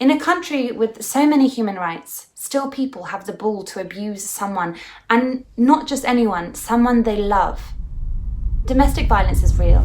In a country with so many human rights, still people have the ball to abuse someone, and not just anyone, someone they love. Domestic violence is real.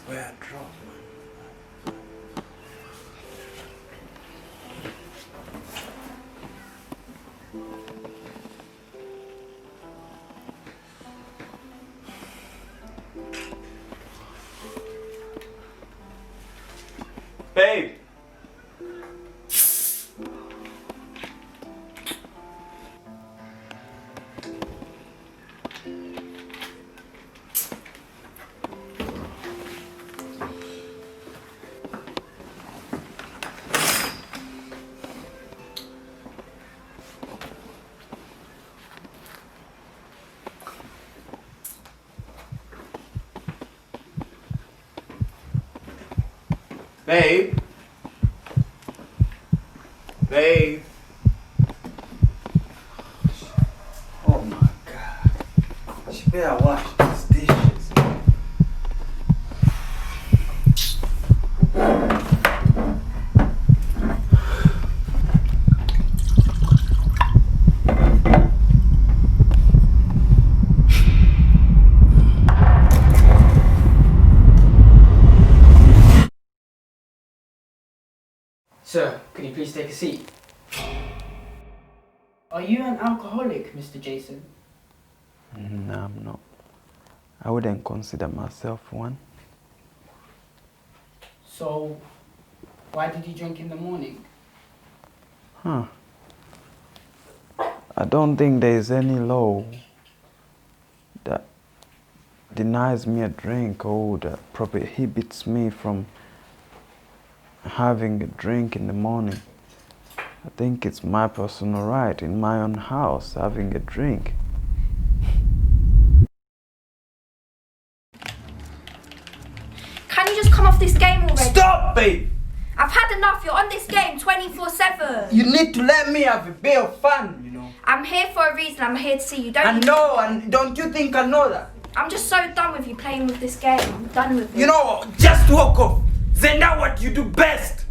Where I dropped, man. Babe! Babe. Babe. Oh my God. She better wash these dishes. Sir, can you please take a seat? Are you an alcoholic, Mr. Jason? No, I'm not. I wouldn't consider myself one. So, why did you drink in the morning? I don't think there is any law that denies me a drink or that prohibits me from having a drink in the morning. I think it's my personal right in my own house having a drink. Can you just come off this game already? Stop, babe! I've had enough. You're on this game 24/7. You need to let me have a bit of fun, you know. I'm here for a reason. I'm here to see you. I know, and don't you think I know that? I'm just so done with you playing with this game. I'm done with it. You know, just walk off. Then that's what you do best.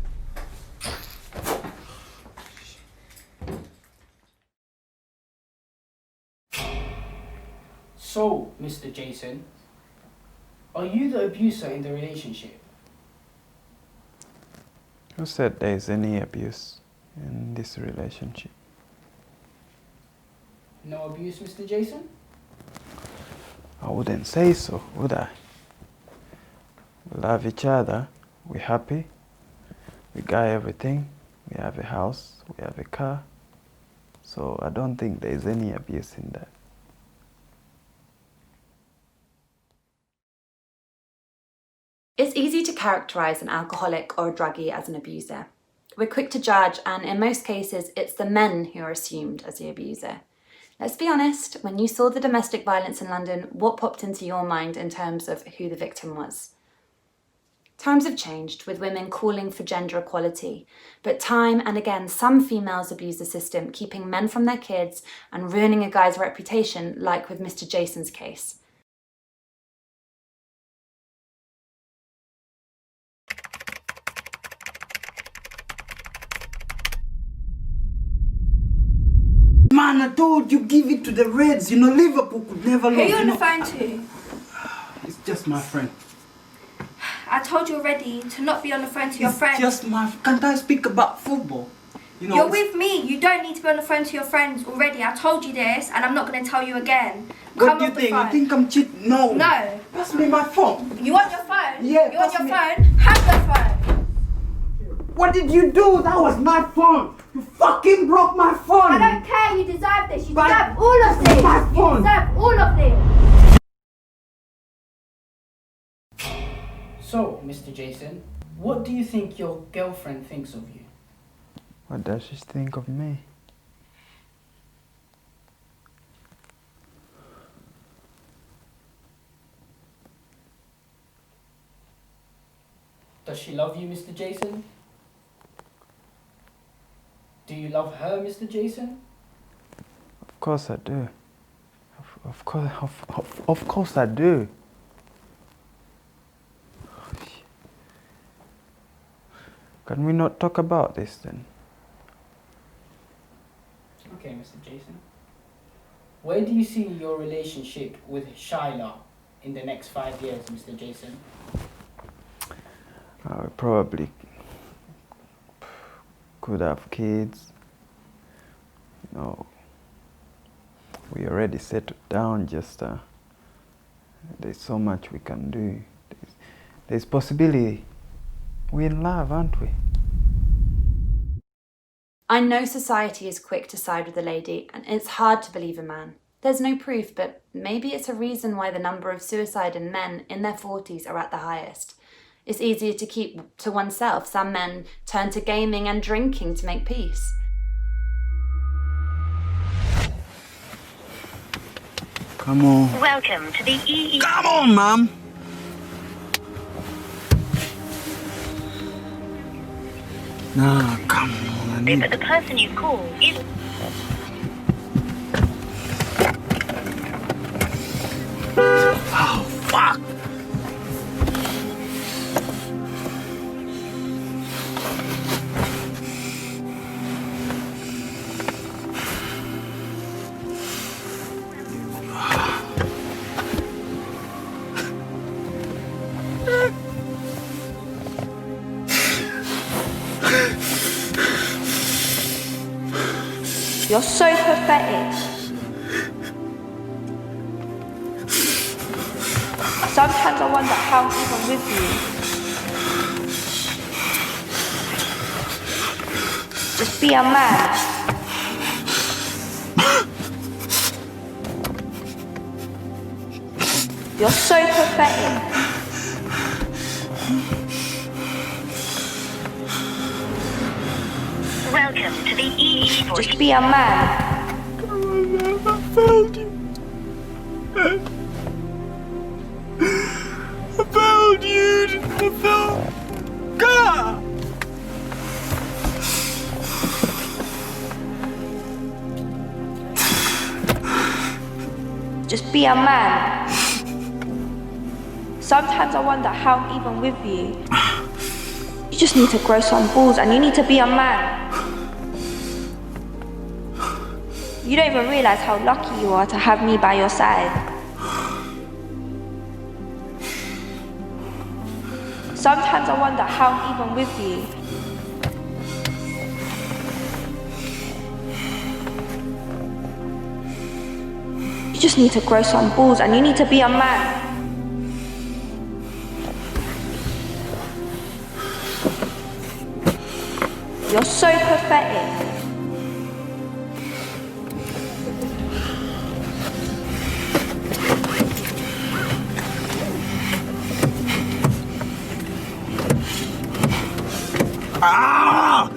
So, Mr. Jason, are you the abuser in the relationship? Who said there is any abuse in this relationship? No abuse, Mr. Jason? I wouldn't say so, would I? We love each other, we're happy, we got everything, we have a house, we have a car. So I don't think there is any abuse in that. It's easy to characterise an alcoholic or a druggie as an abuser. We're quick to judge, and in most cases, it's the men who are assumed as the abuser. Let's be honest, when you saw the domestic violence in London, what popped into your mind in terms of who the victim was? Times have changed, with women calling for gender equality, but time and again, some females abuse the system, keeping men from their kids and ruining a guy's reputation, like with Mr. Jason's case. Man, I told you, give it to the Reds. You know, Liverpool could never lose. Who are you on the phone to? It's just my friend. I told you already to not be on the phone to your friends. Just my... Can't I speak about football? You know, You're with me. You don't need to be on the phone to your friends already. I told you this, and I'm not going to tell you again. What Come do you off the think? phone. You think I'm cheating? No. No. Pass me my phone. You want your phone? Yeah, You want pass your me. phone? Have your phone. What did you do? That was my phone. You fucking broke my phone. I don't care. You deserve this. You But deserve all of this. my You phone. deserve all of this. So, Mr. Jason, what do you think your girlfriend thinks of you? What does she think of me? Does she love you, Mr. Jason? Do you love her, Mr. Jason? Of course I do. Of course I do. Can we not talk about this then? Okay, Mr. Jason. Where do you see your relationship with Shyla in the next 5 years, Mr. Jason? I probably could have kids. No. We already settled down, just there's so much we can do. There's possibility. We're in love, aren't we? I know society is quick to side with the lady, and it's hard to believe a man. There's no proof, but maybe it's a reason why the number of suicide in men in their 40s are at the highest. It's easier to keep to oneself. Some men turn to gaming and drinking to make peace. Come on. Welcome to the EE. Come on, Mom. Nah, come on. I need... But the person you called is... Oh, fuck. You're so pathetic. Sometimes I wonder how I'm even with you. Just be a man. You're so pathetic. Welcome to the EE voice. Just be a man. I found you. I found you. I found... God! Just be a man. Sometimes I wonder how I'm even with you. You just need to grow some balls and you need to be a man. You don't even realize how lucky you are to have me by your side. Sometimes I wonder how I'm even with you. You just need to grow some balls and you need to be a man. You're so pathetic. Ah!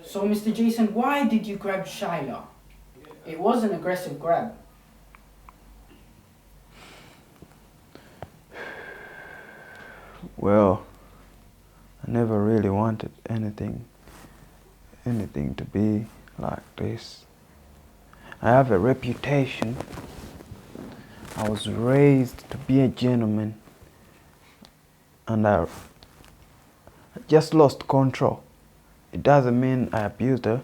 So, Mr. Jason, why did you grab Shyla? It was an aggressive grab. Well, I never really wanted anything to be like this. I have a reputation. I was raised to be a gentleman, and I just lost control. It doesn't mean I abused her.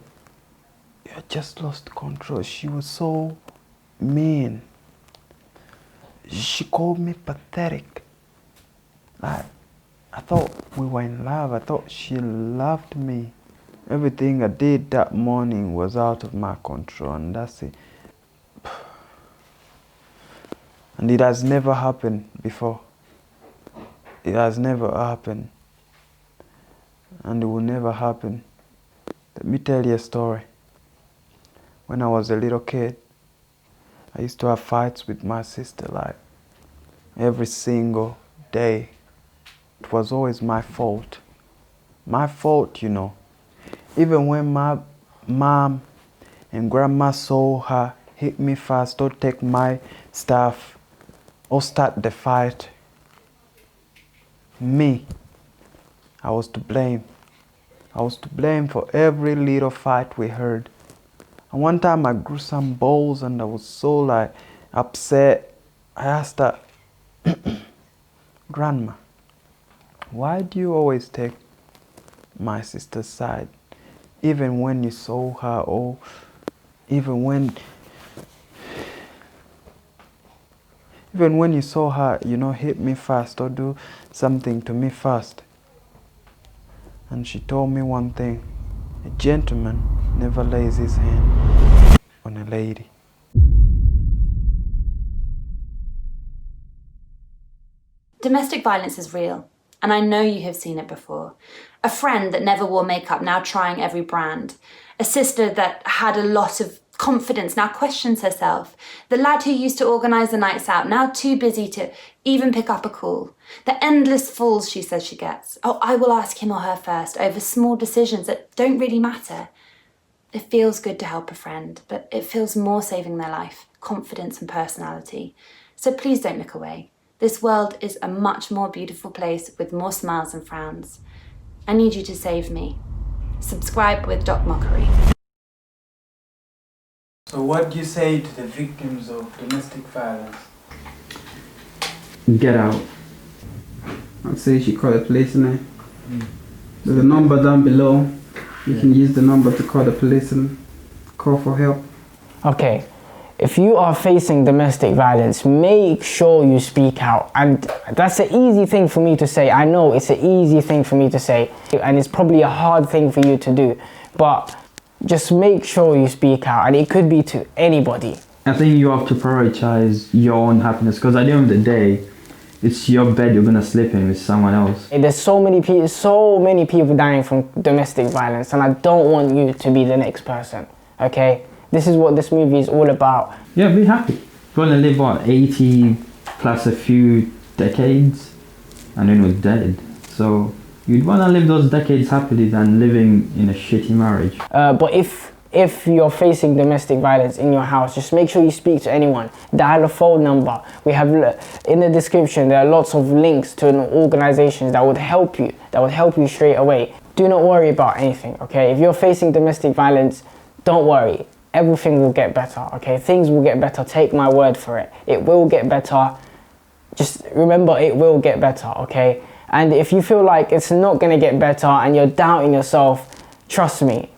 I just lost control. She was so mean. She called me pathetic. I thought we were in love. I thought she loved me. Everything I did that morning was out of my control, and that's it. And it has never happened before. It has never happened. And it will never happen. Let me tell you a story. When I was a little kid, I used to have fights with my sister like every single day. It was always my fault. My fault, you know. Even when my mom and grandma saw her hit me fast or take my stuff or start the fight, me, I was to blame. I was to blame for every little fight we heard. And one time I grew some balls and I was so like upset. I asked her, Grandma, why do you always take my sister's side? Even when you saw her, or even when you saw her, you know, hit me fast or do something to me fast. And she told me one thing: a gentleman never lays his hand on a lady. Domestic violence is real, and I know you have seen it before. A friend that never wore makeup, now trying every brand. A sister that had a lot of confidence, now questions herself. The lad who used to organise the nights out, now too busy to even pick up a call. The endless falls she says she gets. Oh, I will ask him or her first over small decisions that don't really matter. It feels good to help a friend, but it feels more saving their life, confidence and personality. So please don't look away. This world is a much more beautiful place with more smiles and frowns. I need you to save me. Subscribe with Doc Mockery. So what do you say to the victims of domestic violence? Get out. I'd say you should call the police now. There's a number down below. You can use the number to call the police and call for help. Okay, if you are facing domestic violence, make sure you speak out. And that's an easy thing for me to say. I know it's an easy thing for me to say, and it's probably a hard thing for you to do. But just make sure you speak out, and it could be to anybody. I think you have to prioritize your own happiness, because at the end of the day, it's your bed you're gonna sleep in with someone else. There's so many people dying from domestic violence, and I don't want you to be the next person, okay? This is what this movie is all about. Yeah, be happy. You're gonna live, what, 80 plus a few decades, and then we're dead. So you'd wanna live those decades happily than living in a shitty marriage. But if you're facing domestic violence in your house, just make sure you speak to anyone. Dial a phone number. We have in the description, there are lots of links to organizations that would help you straight away. Do not worry about anything, okay? If you're facing domestic violence, don't worry. Everything will get better, okay? Things will get better. Take my word for it. It will get better. Just remember, it will get better, okay? And if you feel like it's not gonna get better and you're doubting yourself, trust me,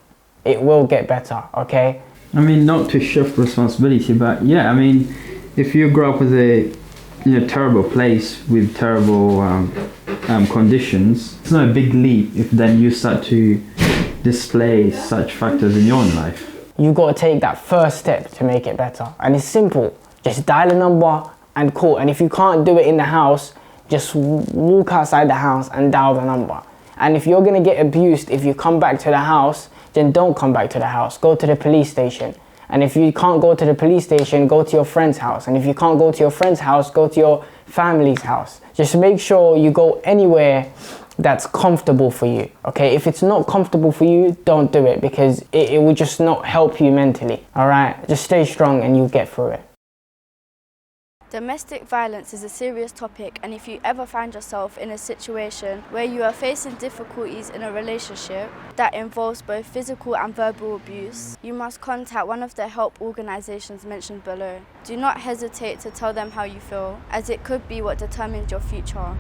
it will get better, okay? I mean, not to shift responsibility, but yeah, I mean, if you grow up with in a terrible place with terrible conditions, it's not a big leap if then you start to display such factors in your own life. You got to take that first step to make it better, and it's simple. Just dial a number and call, and if you can't do it in the house, just walk outside the house and dial the number. And if you're gonna get abused, if you come back to the house, then don't come back to the house. Go to the police station. And if you can't go to the police station, go to your friend's house. And if you can't go to your friend's house, go to your family's house. Just make sure you go anywhere that's comfortable for you, okay? If it's not comfortable for you, don't do it, because it will just not help you mentally, all right? Just stay strong and you'll get through it. Domestic violence is a serious topic, and if you ever find yourself in a situation where you are facing difficulties in a relationship that involves both physical and verbal abuse, you must contact one of the help organisations mentioned below. Do not hesitate to tell them how you feel, as it could be what determines your future.